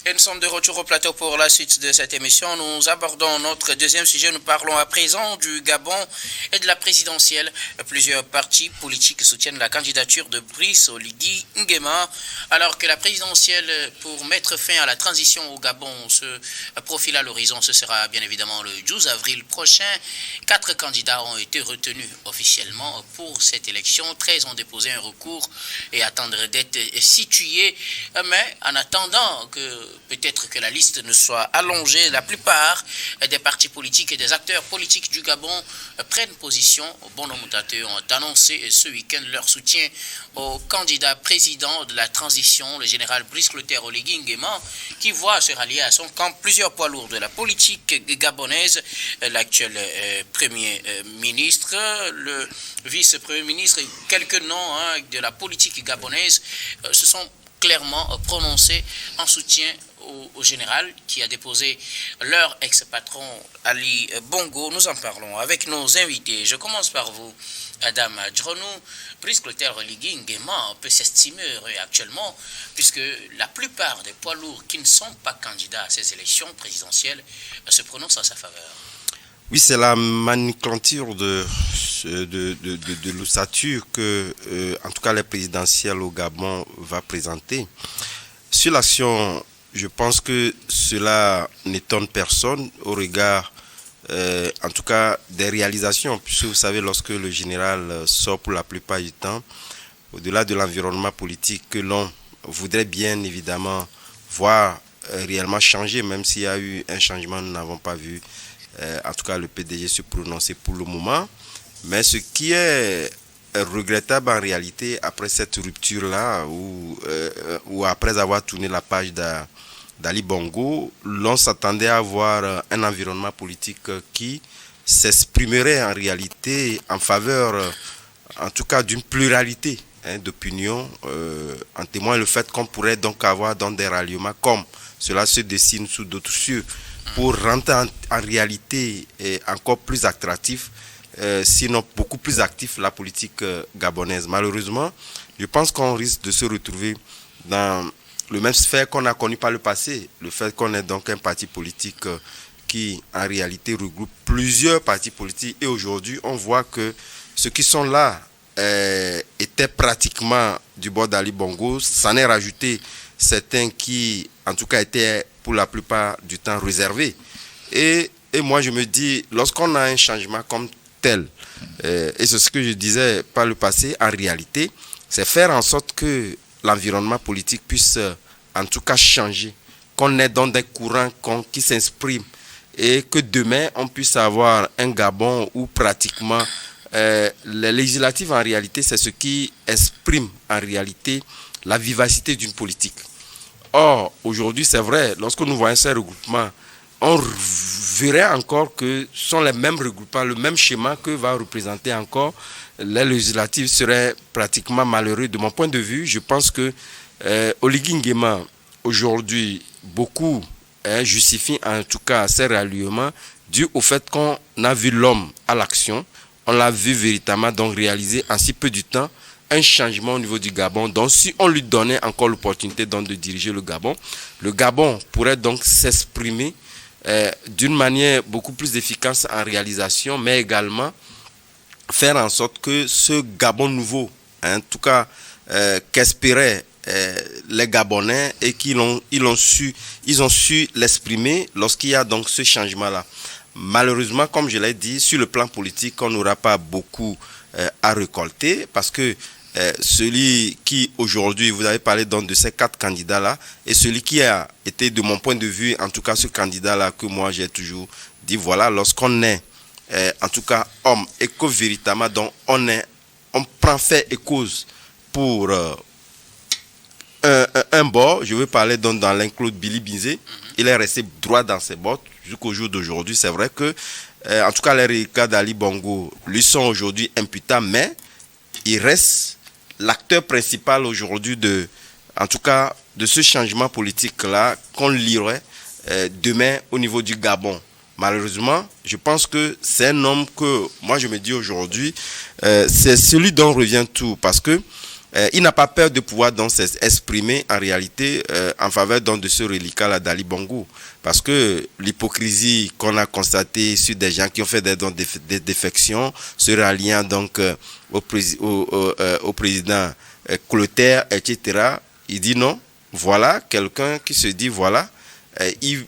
Et nous sommes de retour au plateau pour la suite de cette émission. Nous abordons notre deuxième sujet. Nous parlons à présent du Gabon et de la présidentielle. Plusieurs partis politiques soutiennent la candidature de Brice Oligui Nguema, alors que la présidentielle pour mettre fin à la transition au Gabon se profile à l'horizon. Ce sera bien évidemment le 12 avril prochain. 4 candidats ont été retenus officiellement pour cette élection. 13 ont déposé un recours et attendent d'être situés. Mais en attendant que peut-être que la liste ne soit allongée, la plupart des partis politiques et des acteurs politiques du Gabon prennent position. Bon nombre d'acteurs ont annoncé ce week-end leur soutien au candidat président de la transition, le général Brice Oligui Nguema, qui voit se rallier à son camp plusieurs poids lourds de la politique gabonaise, l'actuel Premier ministre, le vice-premier ministre et quelques noms de la politique gabonaise se sont clairement prononcé en soutien au général qui a déposé leur ex-patron Ali Bongo. Nous en parlons avec nos invités. Je commence par vous, Adam Adjronou. Brice Oligui Nguema peut s'estimer heureux actuellement puisque la plupart des poids lourds qui ne sont pas candidats à ces élections présidentielles se prononcent en sa faveur. Oui, c'est la maniclanture de l'ossature que, en tout cas, les présidentielles au Gabon va présenter. Sur l'action, je pense que cela n'étonne personne au regard, en tout cas, des réalisations. Puisque vous savez, lorsque le général sort pour la plupart du temps, au-delà de l'environnement politique que l'on voudrait bien évidemment voir réellement changer, même s'il y a eu un changement, nous n'avons pas vu. En tout cas, le PDG se prononcer pour le moment. Mais ce qui est regrettable en réalité, après cette rupture-là, ou après avoir tourné la page d'Ali Bongo, l'on s'attendait à avoir un environnement politique qui s'exprimerait en réalité en faveur, en tout cas, d'une pluralité d'opinions. En témoigne le fait qu'on pourrait donc avoir dans des ralliements comme cela se dessine sous d'autres cieux, pour rendre en réalité encore plus attractif, sinon beaucoup plus actif, la politique gabonaise. Malheureusement, je pense qu'on risque de se retrouver dans le même sphère qu'on a connu par le passé. Le fait qu'on ait donc un parti politique qui, en réalité, regroupe plusieurs partis politiques. Et aujourd'hui, on voit que ceux qui sont là étaient pratiquement du bord d'Ali Bongo. S'en est rajouté certains qui, en tout cas, étaient pour la plupart du temps réservés. Et moi, je me dis, lorsqu'on a un changement comme tel, et c'est ce que je disais par le passé, en réalité, c'est faire en sorte que l'environnement politique puisse, en tout cas, changer, qu'on ait dans des courants qui s'expriment, et que demain, on puisse avoir un Gabon où pratiquement les législatives, en réalité, c'est ce qui exprime, en réalité, la vivacité d'une politique. Or, aujourd'hui, c'est vrai, lorsque nous voyons ces regroupements, on verrait encore que ce sont les mêmes regroupements, le même schéma que va représenter encore les législatives serait pratiquement malheureux. De mon point de vue, je pense que Oligui Nguema, aujourd'hui, beaucoup justifient en tout cas ces ralliements dû au fait qu'on a vu l'homme à l'action, on l'a vu véritablement donc réaliser en si peu de temps un changement au niveau du Gabon. Donc, si on lui donnait encore l'opportunité donc de diriger le Gabon pourrait donc s'exprimer d'une manière beaucoup plus efficace en réalisation, mais également faire en sorte que ce Gabon nouveau, en tout cas, qu'espéraient les Gabonais et ils ont su l'exprimer lorsqu'il y a donc ce changement-là. Malheureusement, comme je l'ai dit, sur le plan politique, on n'aura pas beaucoup à récolter parce que celui qui aujourd'hui, vous avez parlé donc de ces 4 candidats-là, et celui qui a été, de mon point de vue, en tout cas ce candidat-là que moi j'ai toujours dit, voilà, lorsqu'on est en tout cas homme et que véritablement donc on prend fait et cause pour un bord, je veux parler donc dans l'inclus Billy Binzé, il est resté droit dans ses bottes jusqu'au jour d'aujourd'hui. C'est vrai que en tout cas les cas d'Ali Bongo lui sont aujourd'hui imputables, mais il reste l'acteur principal aujourd'hui en tout cas de ce changement politique-là qu'on lirait demain au niveau du Gabon. Malheureusement, je pense que c'est un homme que, moi je me dis aujourd'hui, c'est celui dont revient tout. Parce que il n'a pas peur de pouvoir donc s'exprimer en réalité en faveur donc de ce reliquat-là d'Ali Bongo. Parce que l'hypocrisie qu'on a constatée sur des gens qui ont fait des défections, se ralliant donc au président Clotaire, etc., il dit non, voilà quelqu'un qui se dit voilà, il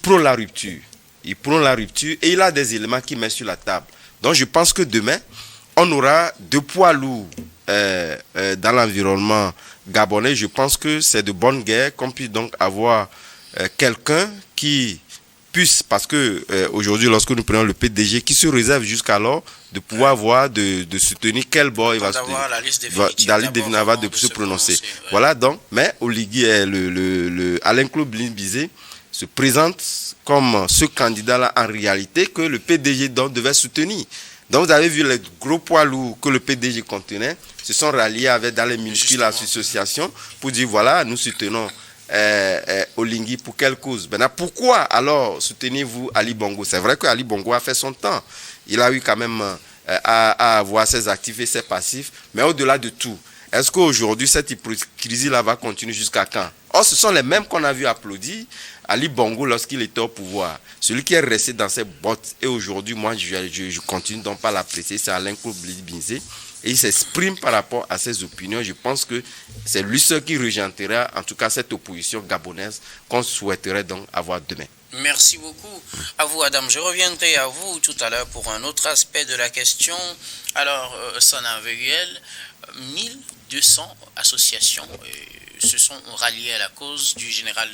prône la rupture. Il prône la rupture et il a des éléments qu'il met sur la table. Donc je pense que demain, on aura deux poids lourds dans l'environnement gabonais. Je pense que c'est de bonne guerre qu'on puisse donc avoir quelqu'un qui puisse, parce que aujourd'hui, lorsque nous prenons le PDG, qui se réserve jusqu'alors de pouvoir voir, de soutenir quel bord il va soutenir. La liste définitive avant de se prononcer. Voilà donc, mais Oligui, Alain Claude Bizet se présente comme ce candidat-là en réalité que le PDG donc devait soutenir. Donc vous avez vu les gros poids lourds que le PDG contenait, se sont ralliés avec dans les minuscules associations pour dire voilà, nous soutenons Oligui pour quelle cause. Maintenant, pourquoi alors soutenez-vous Ali Bongo? C'est vrai que Ali Bongo a fait son temps. Il a eu quand même à avoir ses actifs et ses passifs. Mais au-delà de tout, est-ce qu'aujourd'hui, cette hypocrisie-là va continuer jusqu'à quand? Or, ce sont les mêmes qu'on a vu applaudir Ali Bongo lorsqu'il était au pouvoir. Celui qui est resté dans ses bottes. Et aujourd'hui, moi, je continue donc pas l'apprécier. C'est Alain Claude Bizet. Et il s'exprime par rapport à ses opinions. Je pense que c'est lui seul qui régentera, en tout cas, cette opposition gabonaise qu'on souhaiterait donc avoir demain. Merci beaucoup à vous, Adam. Je reviendrai à vous tout à l'heure pour un autre aspect de la question. Alors, Sanaveguel, 1200 associations se sont ralliées à la cause du général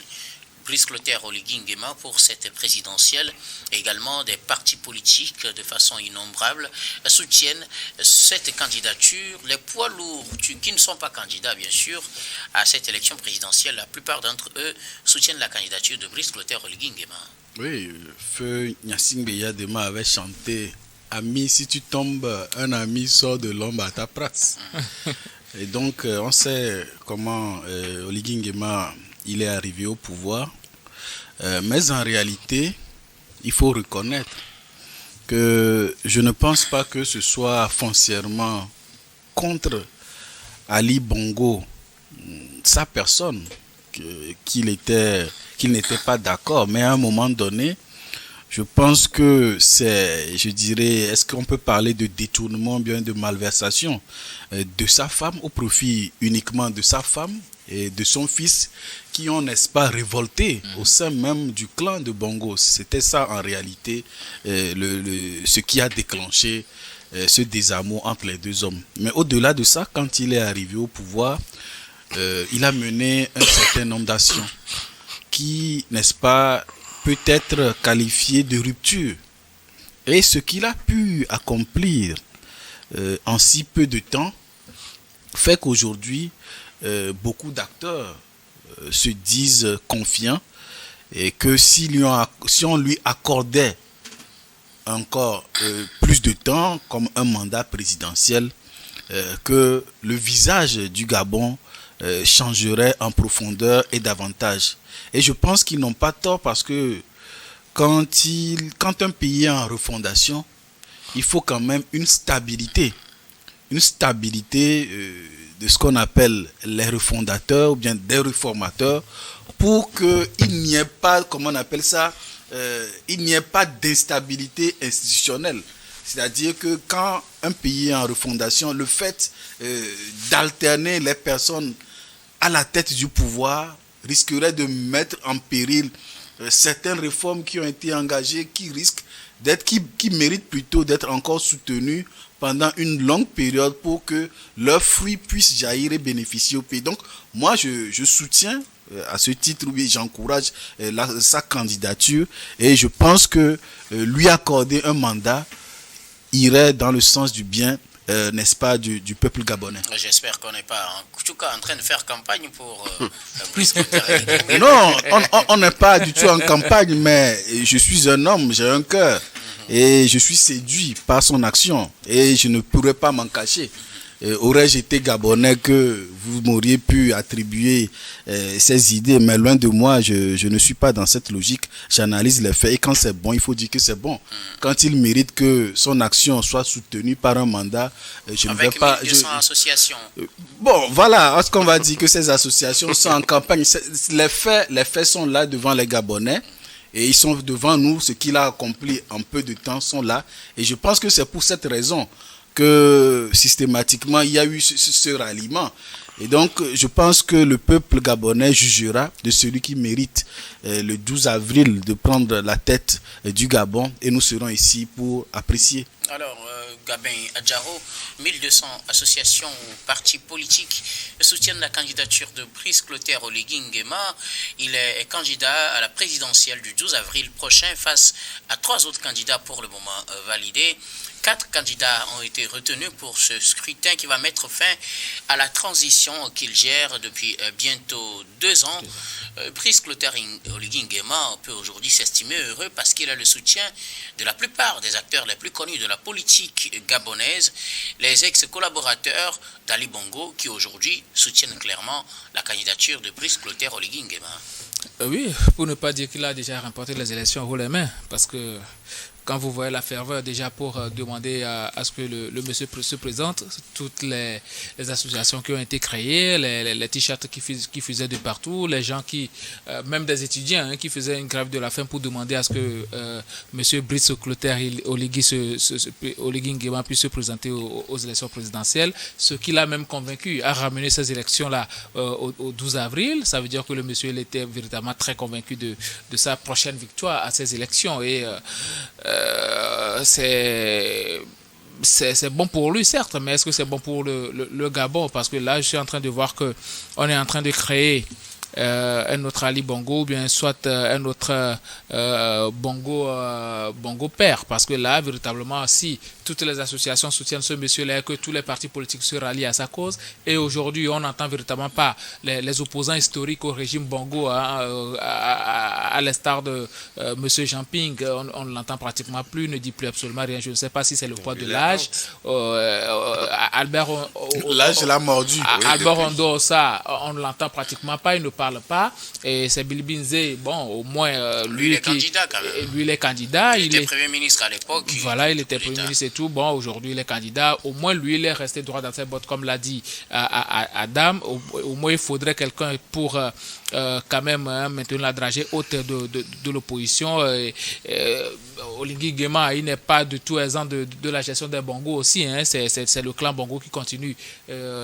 Brice Clotaire Oligui Nguema pour cette présidentielle. Également, des partis politiques de façon innombrable soutiennent cette candidature. Les poids lourds qui ne sont pas candidats, bien sûr, à cette élection présidentielle, la plupart d'entre eux soutiennent la candidature de Brice Clotaire Oligui Nguema. Oui, Feu Nyasing Beyadema avait chanté « Ami, si tu tombes, un ami sort de l'ombre à ta place ». Et donc, on sait comment Oligui Nguema il est arrivé au pouvoir. Mais en réalité, il faut reconnaître que je ne pense pas que ce soit foncièrement contre Ali Bongo, sa personne, qu'il n'était pas d'accord. Mais à un moment donné, je pense que c'est, je dirais, est-ce qu'on peut parler de détournement, bien de malversation de sa femme au profit uniquement de sa femme et de son fils qui ont, n'est-ce pas, révolté au sein même du clan de Bongo. C'était ça en réalité ce qui a déclenché ce désamour entre les deux hommes. Mais au-delà de ça, quand il est arrivé au pouvoir, il a mené un certain nombre d'actions qui, n'est-ce pas, peut être qualifié de rupture. Et ce qu'il a pu accomplir en si peu de temps fait qu'aujourd'hui, beaucoup d'acteurs se disent confiants et que si on lui accordait encore plus de temps comme un mandat présidentiel, que le visage du Gabon changerait en profondeur et davantage. Et je pense qu'ils n'ont pas tort parce que quand un pays est en refondation, il faut quand même une stabilité de ce qu'on appelle les refondateurs ou bien des réformateurs pour qu'il n'y ait pas, comment on appelle ça, il n'y ait pas d'instabilité institutionnelle. C'est-à-dire que quand un pays est en refondation, le fait d'alterner les personnes à la tête du pouvoir risquerait de mettre en péril certaines réformes qui ont été engagées, qui méritent plutôt d'être encore soutenues pendant une longue période pour que leurs fruits puissent jaillir et bénéficier au pays. Donc, moi, je soutiens à ce titre, oui, j'encourage sa candidature et je pense que lui accorder un mandat irait dans le sens du bien, n'est-ce pas, du peuple gabonais. J'espère qu'on n'est pas en tout cas en train de faire campagne pour Brice Clotaire. Non, on n'est pas du tout en campagne, mais je suis un homme, j'ai un cœur et je suis séduit par son action et je ne pourrais pas m'en cacher. aurais-je été Gabonais que vous m'auriez pu attribuer ces idées, mais loin de moi, je ne suis pas dans cette logique. J'analyse les faits et quand c'est bon, il faut dire que c'est bon. Quand il mérite que son action soit soutenue par un mandat, je ne vais pas... Avec 1200 associations. Bon, voilà, est-ce qu'on va dire que ces associations sont en campagne? Les faits sont là devant les Gabonais. Et ils sont devant nous, ce qu'il a accompli en peu de temps sont là. Et je pense que c'est pour cette raison que systématiquement il y a eu ce ralliement. Et donc je pense que le peuple gabonais jugera de celui qui mérite le 12 avril de prendre la tête du Gabon et nous serons ici pour apprécier. Alors, Gabin Adjaro, 1200 associations ou partis politiques soutiennent la candidature de Brice Clotaire Oligui Nguema. Il est candidat à la présidentielle du 12 avril prochain face à 3 autres candidats pour le moment validés. 4 candidats ont été retenus pour ce scrutin qui va mettre fin à la transition qu'il gère depuis bientôt 2 ans. Brice Clotaire Oligui Nguema peut aujourd'hui s'estimer heureux parce qu'il a le soutien de la plupart des acteurs les plus connus de la politique gabonaise, les ex-collaborateurs d'Ali Bongo qui aujourd'hui soutiennent clairement la candidature de Brice Clotaire Oligui Nguema. Oui, pour ne pas dire qu'il a déjà remporté les élections haut les mains, parce que quand vous voyez la ferveur déjà pour demander à ce que le monsieur se présente, toutes les associations qui ont été créées, les t-shirts qui faisaient de partout, les gens qui, même des étudiants qui faisaient une grève de la faim pour demander à ce que monsieur Brice Clotaire Oligui Nguema puisse se présenter aux élections présidentielles, ce qui l'a même convaincu à ramener ces élections-là au 12 avril. Ça veut dire que le monsieur il était véritablement très convaincu de sa prochaine victoire à ces élections et c'est bon pour lui, certes, mais est-ce que c'est bon pour le Gabon? Parce que là, je suis en train de voir qu'on est en train de créer un autre Ali Bongo ou bien soit un autre Bongo père. Parce que là, véritablement, si toutes les associations soutiennent ce monsieur-là, que tous les partis politiques se rallient à sa cause, et aujourd'hui, on n'entend véritablement pas les opposants historiques au régime Bongo, à l'instar de monsieur Jean-Ping, on ne l'entend pratiquement plus, ne dit plus absolument rien. Je ne sais pas si c'est le poids de l'âge. Albert... L'âge l'a mordu. Albert Ondosa, on ne l'entend pratiquement pas, il ne parle pas. Et c'est Billy Binze, bon, au moins... lui, il est candidat quand même. Lui, il est candidat. Il était Premier ministre à l'époque. Voilà, il était Premier ministre et tout. Bon, aujourd'hui, il est candidat. Au moins, lui, il est resté droit dans ses bottes, comme l'a dit Adam. Au moins, il faudrait quelqu'un pour quand même maintenir la dragée haute de l'opposition. Oligui Nguema, il n'est pas du tout exempt de la gestion des Bongo aussi. Hein. C'est le clan Bongo qui continue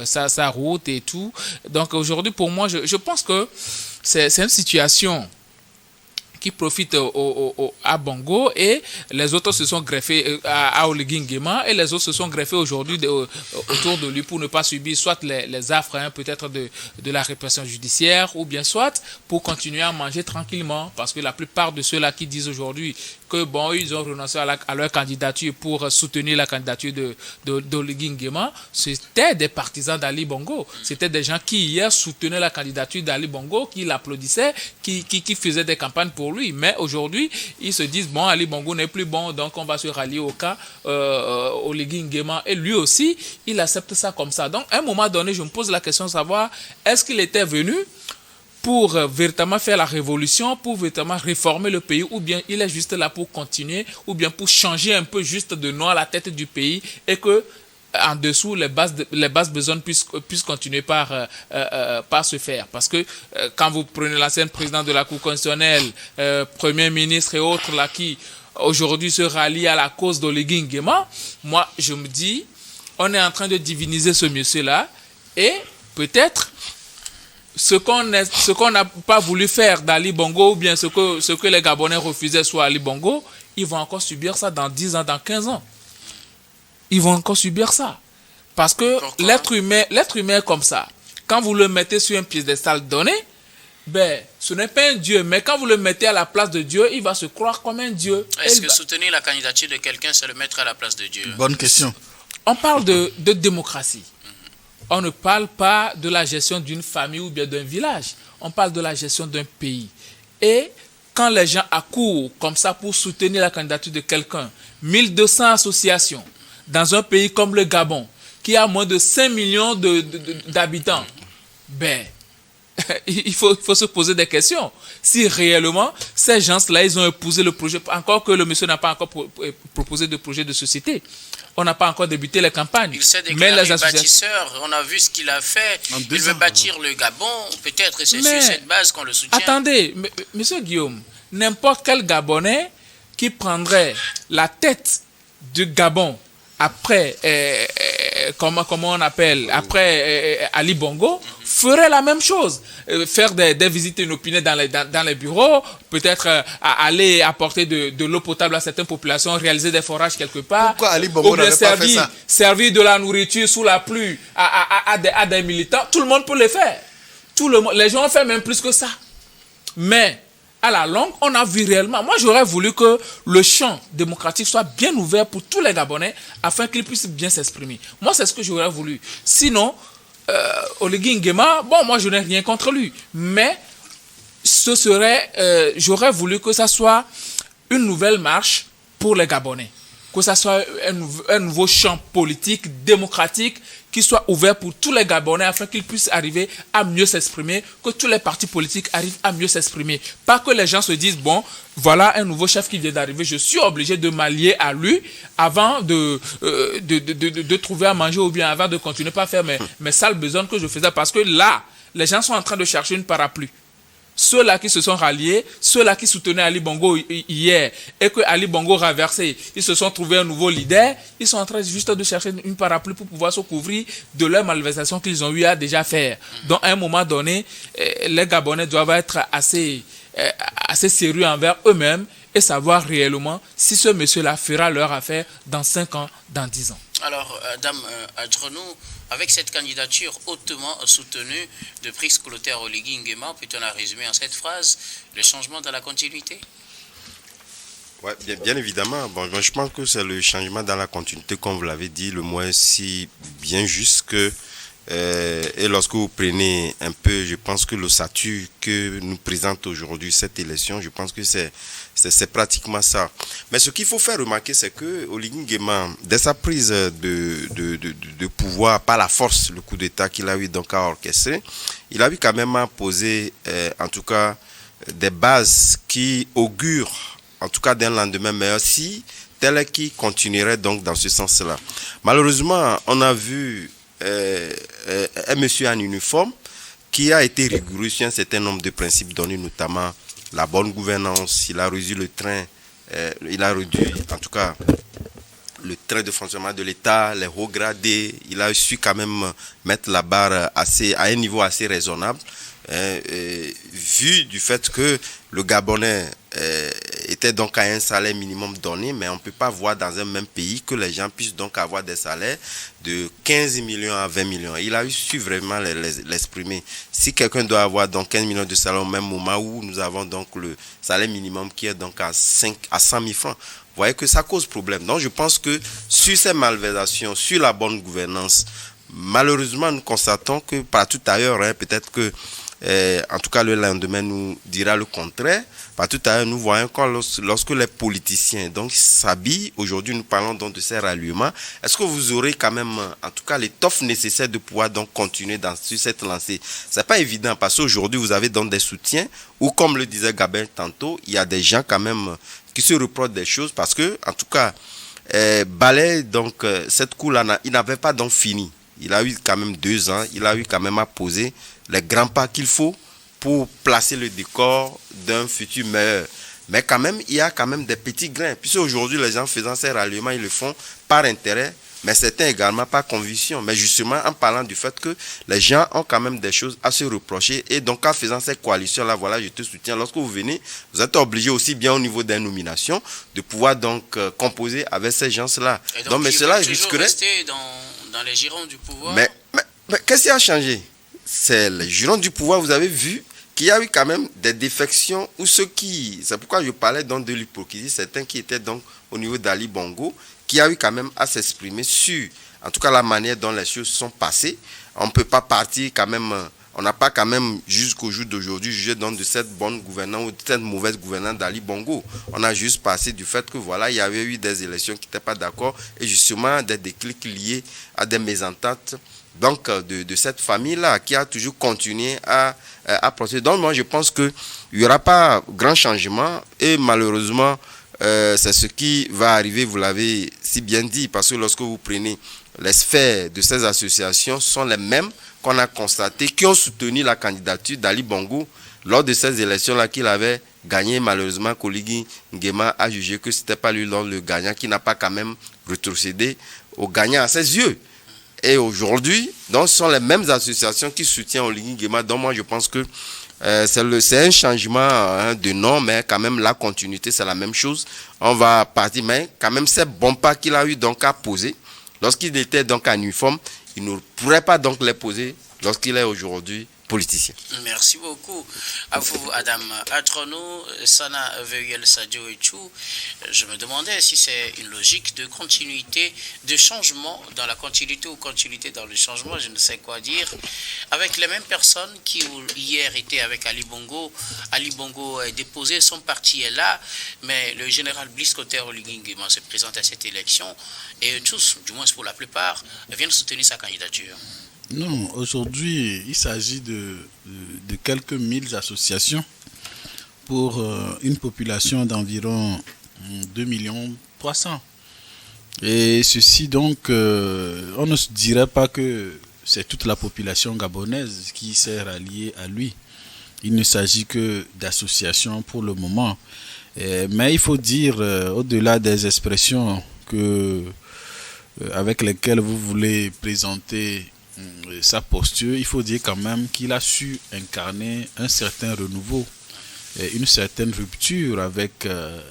sa route et tout. Donc, aujourd'hui, pour moi, je pense que c'est une situation qui profite à Bongo et les autres se sont greffés à Oligui Nguema et les autres se sont greffés aujourd'hui autour de lui pour ne pas subir soit les affres peut-être de la répression judiciaire ou bien soit pour continuer à manger tranquillement parce que la plupart de ceux-là qui disent aujourd'hui que bon, ils ont renoncé à leur candidature pour soutenir la candidature d'Oligui Nguema, c'était des partisans d'Ali Bongo. C'était des gens qui hier soutenaient la candidature d'Ali Bongo, qui l'applaudissaient, qui faisaient des campagnes pour lui. Mais aujourd'hui, ils se disent, bon, Ali Bongo n'est plus bon, donc on va se rallier au cas Oligui Nguema. Et lui aussi, il accepte ça comme ça. Donc, à un moment donné, je me pose la question de savoir, est-ce qu'il était venu pour véritablement faire la révolution, pour véritablement réformer le pays, ou bien il est juste là pour continuer, ou bien pour changer un peu juste de nom à la tête du pays, et que en dessous, les bases besognes puissent continuer par se faire. Parce que quand vous prenez l'ancien président de la Cour constitutionnelle, Premier ministre et autres là, qui aujourd'hui se rallient à la cause d'Oligui Nguema, moi je me dis, on est en train de diviniser ce monsieur-là, et peut-être ce qu'on n'a pas voulu faire d'Ali Bongo ou bien ce que les Gabonais refusaient sur Ali Bongo, ils vont encore subir ça dans 10 ans, dans 15 ans. Ils vont encore subir ça. Parce que l'être humain est comme ça. Quand vous le mettez sur un piédestal donné, ben, ce n'est pas un Dieu. Mais quand vous le mettez à la place de Dieu, il va se croire comme un Dieu. Est-ce que soutenir la candidature de quelqu'un, c'est le mettre à la place de Dieu? Bonne question. On parle de démocratie. On ne parle pas de la gestion d'une famille ou bien d'un village. On parle de la gestion d'un pays. Et quand les gens accourent comme ça pour soutenir la candidature de quelqu'un, 1200 associations dans un pays comme le Gabon, qui a moins de 5 millions d'habitants. Ben, il faut se poser des questions. Si réellement, ces gens-là, ils ont épousé le projet, encore que le monsieur n'a pas encore proposé de projet de société. On n'a pas encore débuté les campagnes. Il s'est déclaré bâtisseur. On a vu ce qu'il a fait. Il veut bâtir le Gabon. Peut-être c'est sur cette base qu'on le soutient. Attendez, monsieur Guillaume, n'importe quel Gabonais qui prendrait la tête du Gabon après, comment on appelle, après Ali Bongo, ferait la même chose. Faire des visites inopinées dans les bureaux, peut-être aller apporter de l'eau potable à certaines populations, réaliser des forages quelque part. Pourquoi Ali Bongo n'avait pas fait ça? Servir de la nourriture sous la pluie à des militants. Tout le monde peut le faire. Les gens ont fait même plus que ça. Mais à la longue, on a vu réellement. Moi, j'aurais voulu que le champ démocratique soit bien ouvert pour tous les Gabonais afin qu'ils puissent bien s'exprimer. Moi, c'est ce que j'aurais voulu. Sinon, Oligui Nguema, bon, moi, je n'ai rien contre lui. Mais j'aurais voulu que ça soit une nouvelle marche pour les Gabonais. Que ça soit un nouveau champ politique, démocratique, qui soit ouvert pour tous les Gabonais afin qu'ils puissent arriver à mieux s'exprimer, que tous les partis politiques arrivent à mieux s'exprimer. Pas que les gens se disent, bon, voilà un nouveau chef qui vient d'arriver, je suis obligé de m'allier à lui avant de trouver à manger ou bien avant de continuer pas à faire mes sales besognes que je faisais. Parce que là, les gens sont en train de chercher une parapluie. Ceux-là qui se sont ralliés, ceux-là qui soutenaient Ali Bongo hier et que Ali Bongo renversé, ils se sont trouvés un nouveau leader, ils sont en train juste de chercher une parapluie pour pouvoir se couvrir de leurs malversations qu'ils ont eu à déjà faire. Donc à un moment donné, les Gabonais doivent être assez sérieux envers eux-mêmes et savoir réellement si ce monsieur-là fera leur affaire dans 5 ans, dans 10 ans. Alors, Dame Adjronou, avec cette candidature hautement soutenue de Brice Clotaire Oligui Nguema, peut-on la résumer en cette phrase, le changement dans la continuité? Ouais, bien évidemment. Bon, je pense que c'est le changement dans la continuité, comme vous l'avez dit, le moins si bien juste que et lorsque vous prenez un peu, je pense que le statut que nous présente aujourd'hui cette élection, je pense que c'est pratiquement ça. Mais ce qu'il faut faire remarquer, c'est que Oligui Nguema, dès sa prise de pouvoir par la force, le coup d'État qu'il a eu donc à orchestrer, il a eu quand même à poser, en tout cas, des bases qui augurent, en tout cas d'un lendemain meilleur, si tel qui continuerait donc dans ce sens-là. Malheureusement, on a vu un monsieur en uniforme qui a été rigoureux sur un certain nombre de principes donnés, notamment la bonne gouvernance. Il a réduit le train, il a réduit en tout cas le train de fonctionnement de l'État, les hauts gradés. Il a su quand même mettre la barre à un niveau assez raisonnable, vu du fait que le Gabonais était donc à un salaire minimum donné, mais on ne peut pas voir dans un même pays que les gens puissent donc avoir des salaires de 15 millions à 20 millions. Il a su vraiment l'exprimer. Si quelqu'un doit avoir donc 15 millions de salaire au même moment où nous avons donc le salaire minimum qui est donc à 100 000 francs, vous voyez que ça cause problème. Donc je pense que sur ces malversations, sur la bonne gouvernance, malheureusement nous constatons que partout ailleurs, peut-être que en tout cas le lendemain nous dira le contraire. Partout ailleurs nous voyons quand lorsque les politiciens donc s'habillent, aujourd'hui nous parlons donc de ces ralliements, est-ce que vous aurez quand même en tout cas l'étoffe nécessaire de pouvoir donc continuer sur cette lancée? C'est pas évident parce qu'aujourd'hui vous avez donc des soutiens ou comme le disait Gabin tantôt, il y a des gens quand même qui se reprochent des choses parce que en tout cas Balai donc cette cour-là il n'avait pas donc fini. Il a eu quand même 2 ans, il a eu quand même à poser les grands pas qu'il faut pour placer le décor d'un futur meilleur. Mais quand même, il y a quand même des petits grains. Puisque aujourd'hui, les gens faisant ces ralliements, ils le font par intérêt, mais certains également par conviction. Mais justement, en parlant du fait que les gens ont quand même des choses à se reprocher. Et donc, en faisant cette coalition-là, voilà, je te soutiens. Lorsque vous venez, vous êtes obligé aussi bien au niveau des nominations de pouvoir donc composer avec ces gens-là. Donc mais cela risquerait... rester dans les girons du pouvoir. Mais qu'est-ce qui a changé? C'est les girons du pouvoir, vous avez vu qu'il y a eu quand même des défections ou c'est pourquoi je parlais donc de l'hypocrisie, certains qui étaient donc au niveau d'Ali Bongo, qui a eu quand même à s'exprimer sur, en tout cas la manière dont les choses sont passées. On ne peut pas partir quand même On n'a pas quand même, jusqu'au jour d'aujourd'hui, jugé donc de cette bonne gouvernance ou de cette mauvaise gouvernance d'Ali Bongo. On a juste passé du fait que voilà, il y avait eu des élections qui n'étaient pas d'accord et justement des déclics liés à des mésententes donc de cette famille-là qui a toujours continué à procéder. Donc moi je pense qu'il n'y aura pas grand changement et malheureusement c'est ce qui va arriver, vous l'avez si bien dit, parce que lorsque vous prenez les sphères de ces associations sont les mêmes qu'on a constaté, qui ont soutenu la candidature d'Ali Bongo lors de ces élections-là qu'il avait gagné. Malheureusement, Oligui Nguema a jugé que ce n'était pas lui le gagnant, qui n'a pas quand même rétrocédé au gagnant à ses yeux. Et aujourd'hui, donc, ce sont les mêmes associations qui soutiennent Oligui Nguema. Donc moi, je pense que c'est un changement de nom, mais quand même la continuité, c'est la même chose. On va partir, mais quand même ces bons pas qu'il a eu donc à poser. Lorsqu'il était donc en uniforme, il ne pourrait pas donc les poser lorsqu'il est aujourd'hui politicien. Merci beaucoup à vous, Adam Atrono, Sana Veuel Sadio et Chou. Je me demandais si c'est une logique de continuité, de changement dans la continuité ou continuité dans le changement, je ne sais quoi dire, avec les mêmes personnes qui hier étaient avec Ali Bongo. Ali Bongo a déposé, son parti est là, mais le général Brice Oligui Nguema se présente à cette élection et tous, du moins pour la plupart, viennent soutenir sa candidature. Non, aujourd'hui, il s'agit de quelques milles associations pour une population d'environ 2,3 millions. Et ceci donc, on ne se dirait pas que c'est toute la population gabonaise qui s'est ralliée à lui. Il ne s'agit que d'associations pour le moment. Mais il faut dire, au-delà des expressions avec lesquelles vous voulez présenter sa posture, il faut dire quand même qu'il a su incarner un certain renouveau, une certaine rupture avec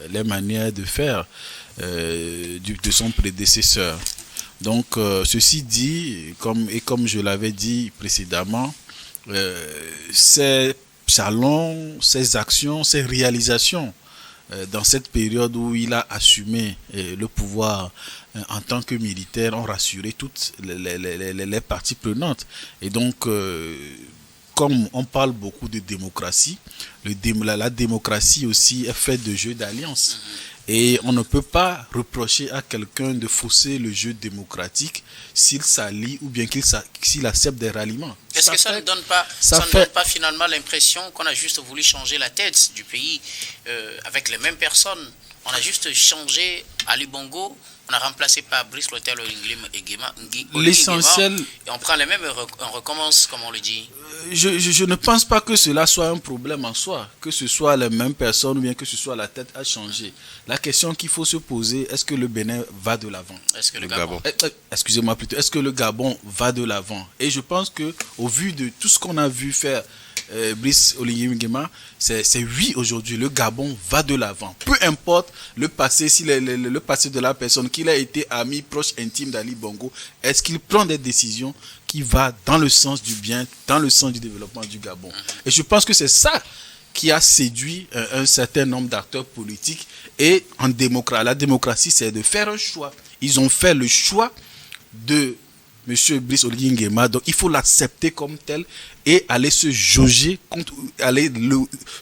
les manières de faire de son prédécesseur. Donc, ceci dit, comme je l'avais dit précédemment, ces salons, ces actions, ces réalisations dans cette période où il a assumé le pouvoir en tant que militaire, ont rassuré toutes les parties prenantes. Et donc, comme on parle beaucoup de démocratie, la démocratie aussi est faite de jeux d'alliance. Et on ne peut pas reprocher à quelqu'un de fausser le jeu démocratique s'il s'allie ou bien s'il accepte des ralliements. Est-ce que ça ne donne pas finalement l'impression qu'on a juste voulu changer la tête du pays avec les mêmes personnes? On a juste changé Ali Bongo, on a remplacé par Brice Oligui Nguema. L'essentiel... Et on prend les mêmes et on recommence, comme on le dit. Je ne pense pas que cela soit un problème en soi, que ce soit les mêmes personnes ou bien que ce soit la tête à changer. La question qu'il faut se poser, est-ce que le Bénin va de l'avant? Est-ce que le Gabon? Excusez-moi plutôt, est-ce que le Gabon va de l'avant? Et je pense que au vu de tout ce qu'on a vu faire Brice Oligui Nguema, c'est oui aujourd'hui, le Gabon va de l'avant. Peu importe le passé, si le passé de la personne, qu'il a été ami, proche, intime d'Ali Bongo, est-ce qu'il prend des décisions qui vont dans le sens du bien, dans le sens du développement du Gabon? Et je pense que c'est ça qui a séduit un certain nombre d'acteurs politiques. Et la démocratie, c'est de faire un choix. Ils ont fait le choix de M. Brice Oligui Nguema, donc il faut l'accepter comme tel et aller se jauger, aller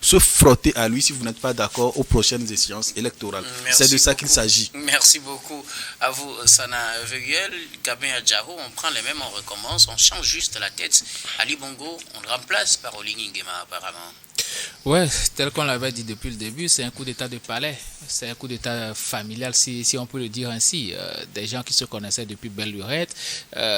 se frotter à lui si vous n'êtes pas d'accord aux prochaines échéances électorales. C'est de ça qu'il s'agit. Merci beaucoup à vous, Sana Veuel, Gabin Adjaro. On prend les mêmes, on recommence, on change juste la tête. Ali Bongo, on le remplace par Oligui Nguema apparemment. Ouais, tel qu'on l'avait dit depuis le début, c'est un coup d'état de palais, c'est un coup d'état familial, si on peut le dire ainsi. Des gens qui se connaissaient depuis belle lurette,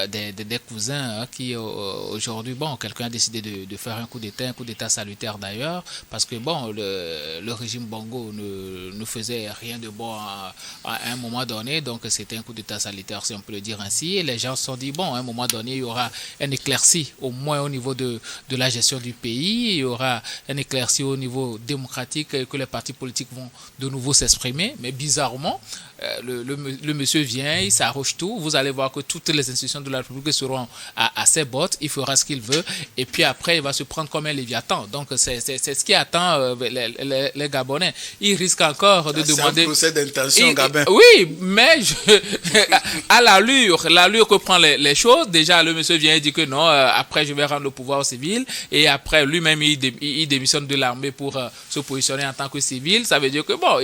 des cousins qui aujourd'hui, bon, quelqu'un a décidé de faire un coup d'état salutaire d'ailleurs, parce que bon, le régime Bongo ne faisait rien de bon à un moment donné, donc c'était un coup d'état salutaire, si on peut le dire ainsi. Et les gens se sont dit, bon, à un moment donné, il y aura un éclairci, au moins au niveau de la gestion du pays, il y aura un éclaircie au niveau démocratique et que les partis politiques vont de nouveau s'exprimer. Mais bizarrement, le monsieur vient, il s'arroge tout. Vous allez voir que toutes les institutions de la République seront à ses bottes. Il fera ce qu'il veut. Et puis après, il va se prendre comme un léviathan. Donc, c'est ce qui attend les Gabonais. Il risque encore de demander... C'est un procès d'intention, Gabin. Oui, mais à l'allure que prend les choses, déjà, le monsieur vient et dit que non, après, je vais rendre le pouvoir au civil. Et après, lui-même, il démissionne de l'armée pour se positionner en tant que civil. Ça veut dire que, bon,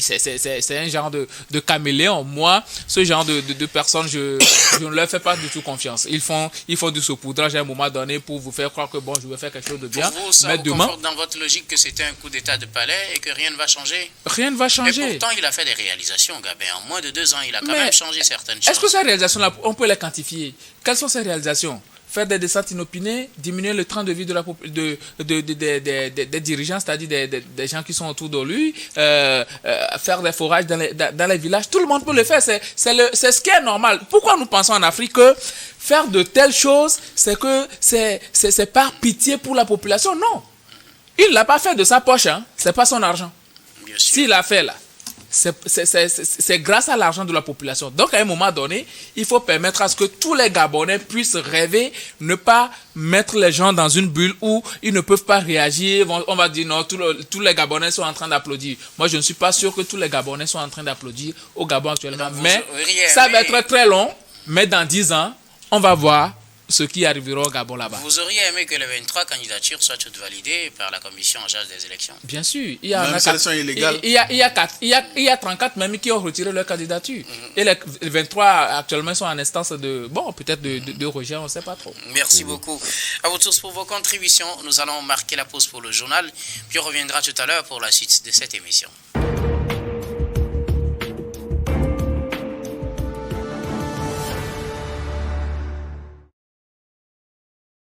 c'est un genre de caméléon. Moi, ce genre de personnes, je ne leur fais pas du tout confiance. Ils font du saupoudrage à un moment donné pour vous faire croire que bon, je vais faire quelque chose de bien. Pour vous, ça mais vous demain, conforte dans votre logique que c'était un coup d'état de palais et que rien ne va changer? Rien ne va changer. Et pourtant, il a fait des réalisations, Gabin. En moins de 2 ans, il a quand même changé certaines choses. Est-ce que ces réalisations-là, on peut les quantifier? Quelles sont ces réalisations? Faire des descentes inopinées, diminuer le train de vie des dirigeants, c'est-à-dire des gens qui sont autour de lui, faire des forages dans les villages. Tout le monde peut le faire. C'est ce qui est normal. Pourquoi nous pensons en Afrique que faire de telles choses, c'est par pitié pour la population? Non. Il ne l'a pas fait de sa poche. Hein. Ce n'est pas son argent. S'il l'a fait là, c'est grâce à l'argent de la population. Donc, à un moment donné, il faut permettre à ce que tous les Gabonais puissent rêver, ne pas mettre les gens dans une bulle où ils ne peuvent pas réagir. On va dire non, tous les Gabonais sont en train d'applaudir. Moi, je ne suis pas sûr que tous les Gabonais sont en train d'applaudir au Gabon actuellement. Mais ça va être très long. Mais dans 10 ans, on va voir ce qui arrivera au Gabon là-bas. Vous auriez aimé que les 23 candidatures soient toutes validées par la commission en charge des élections? Bien sûr. Il y a même si elles sont illégales. Il y a 34 même qui ont retiré leur candidature. Et les 23 actuellement sont en instance de rejet, on ne sait pas trop. Merci beaucoup. À vous tous pour vos contributions. Nous allons marquer la pause pour le journal, puis on reviendra tout à l'heure pour la suite de cette émission.